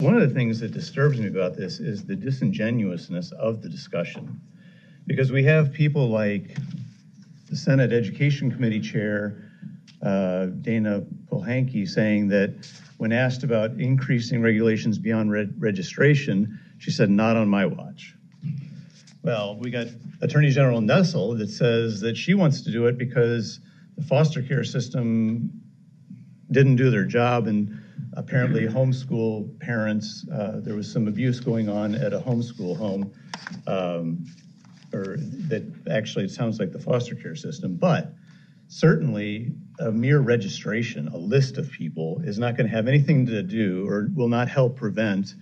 One of the things that disturbs me about this is the disingenuousness of the discussion, because we have people like the Senate Education Committee Chair, Dana Polhanke, saying that when asked about increasing regulations beyond registration, she said, "Not on my watch." Well, we got Attorney General Nessel that says that she wants to do it because the foster care system didn't do their job, and apparently homeschool parents, there was some abuse going on at a homeschool home, or that actually it sounds like the foster care system. But certainly a mere registration, a list of people, is not going to have anything to do or will not help prevent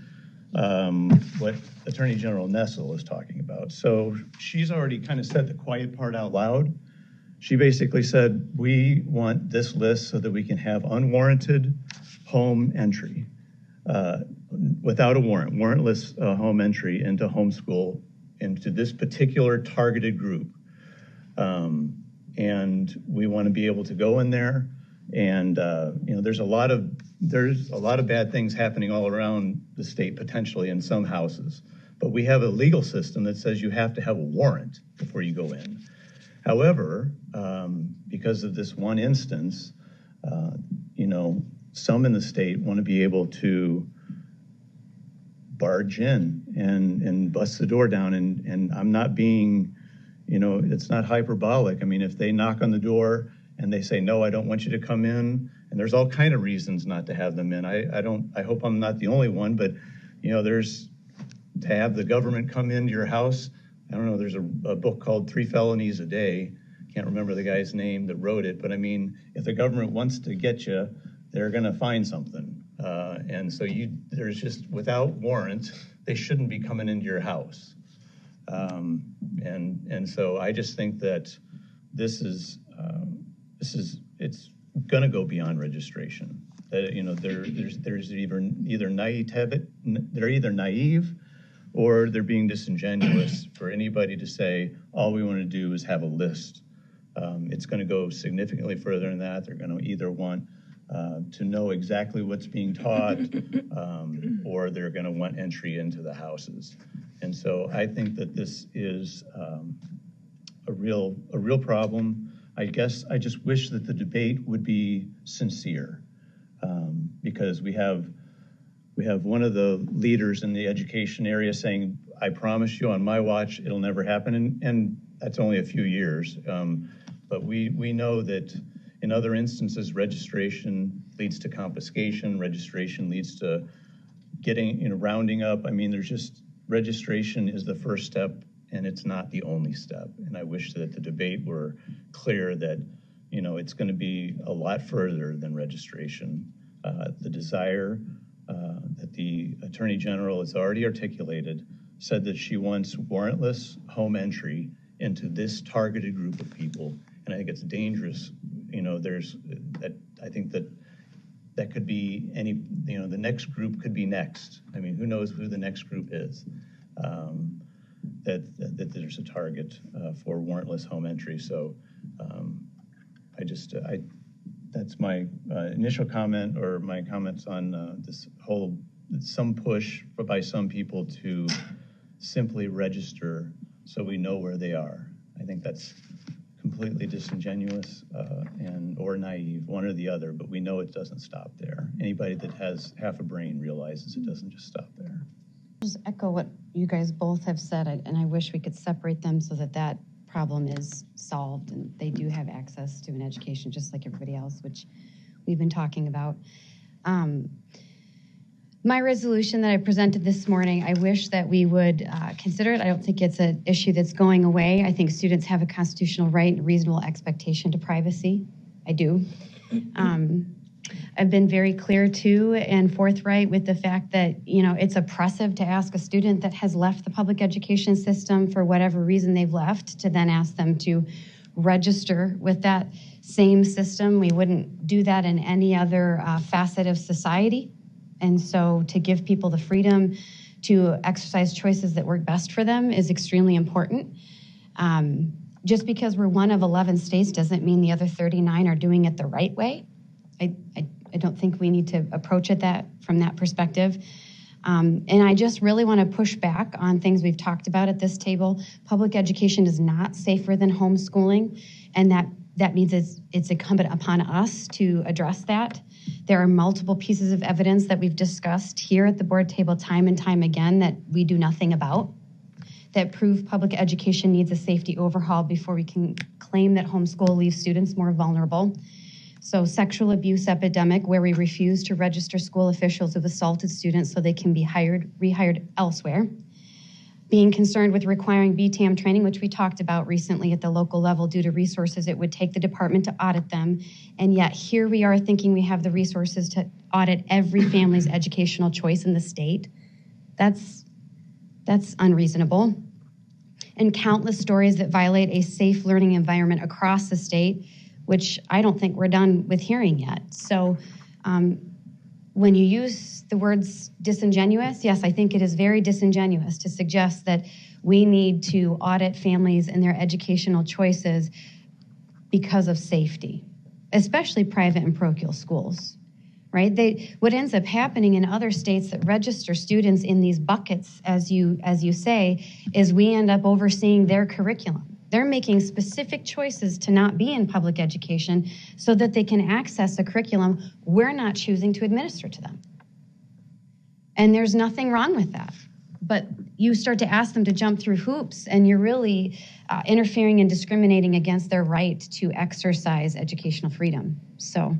what Attorney General Nessel is talking about. So she's already kind of said the quiet part out loud. She basically said, we want this list so that we can have unwarranted home entry without a warrant, warrantless home entry into homeschool, into this particular targeted group. And we want to be able to go in there, and there's a lot of bad things happening all around the state potentially in some houses, but we have a legal system that says you have to have a warrant before you go in. However, because of this one instance, some in the state want to be able to barge in and bust the door down, and I'm not being, it's not hyperbolic. I mean, if they knock on the door and they say, "No, I don't want you to come in," and there's all kind of reasons not to have them in. I hope I'm not the only one, but there's to have the government come into your house. I don't know, there's a book called 3 Felonies a Day. Can't remember the guy's name that wrote it, but I mean, if the government wants to get you, they're gonna find something. And so there's just, without warrant, they shouldn't be coming into your house. And so I just think that it's gonna go beyond registration. There's either they're either naive or they're being disingenuous for anybody to say, all we want to do is have a list. It's going to go significantly further than that. They're going to either want to know exactly what's being taught, or they're going to want entry into the houses. And so I think that this is a real problem. I guess I just wish that the debate would be sincere, because we have one of the leaders in the education area saying, "I promise you on my watch, it'll never happen." And that's only a few years. But we know that in other instances, registration leads to confiscation. Registration leads to rounding up. I mean, registration is the first step, and it's not the only step. And I wish that the debate were clear that, it's going to be a lot further than registration. The desire that the Attorney General has already articulated said that she wants warrantless home entry into this targeted group of people. And I think it's dangerous. I think that could be the next group could be next. I mean, who knows who the next group is, that there's a target for warrantless home entry. So that's my initial comment, or my comments on this whole, some push by some people to simply register so we know where they are. I think that's completely disingenuous or naive, one or the other, but we know it doesn't stop there. Anybody that has half a brain realizes it doesn't just stop there. Just echo what you guys both have said, and I wish we could separate them so that problem is solved and they do have access to an education just like everybody else, which we've been talking about. My resolution that I presented this morning, I wish that we would consider it. I don't think it's an issue that's going away. I think students have a constitutional right and reasonable expectation to privacy. I do. I've been very clear too and forthright with the fact that, it's oppressive to ask a student that has left the public education system for whatever reason they've left to then ask them to register with that same system. We wouldn't do that in any other facet of society. And so to give people the freedom to exercise choices that work best for them is extremely important. Just because we're one of 11 states doesn't mean the other 39 are doing it the right way. I don't think we need to approach it from that perspective. And I just really want to push back on things we've talked about at this table. Public education is not safer than homeschooling, and that means it's incumbent upon us to address that. There are multiple pieces of evidence that we've discussed here at the board table time and time again that we do nothing about, that prove public education needs a safety overhaul before we can claim that homeschool leaves students more vulnerable. So sexual abuse epidemic, where we refuse to register school officials who've assaulted students so they can be rehired elsewhere. Being concerned with requiring BTAM training, which we talked about recently at the local level due to resources it would take the department to audit them. And yet here we are thinking we have the resources to audit every family's educational choice in the state. That's unreasonable. And countless stories that violate a safe learning environment across the state, which I don't think we're done with hearing yet. So when you use the words disingenuous, yes, I think it is very disingenuous to suggest that we need to audit families and their educational choices because of safety, especially private and parochial schools, right? What ends up happening in other states that register students in these buckets, as you say, is we end up overseeing their curriculum. They're making specific choices to not be in public education so that they can access a curriculum we're not choosing to administer to them. And there's nothing wrong with that. But you start to ask them to jump through hoops, and you're really interfering and discriminating against their right to exercise educational freedom. So,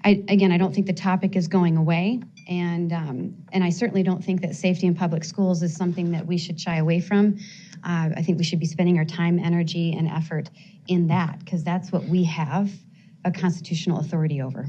I don't think the topic is going away, and I certainly don't think that safety in public schools is something that we should shy away from. I think we should be spending our time, energy, and effort in that, because that's what we have a constitutional authority over.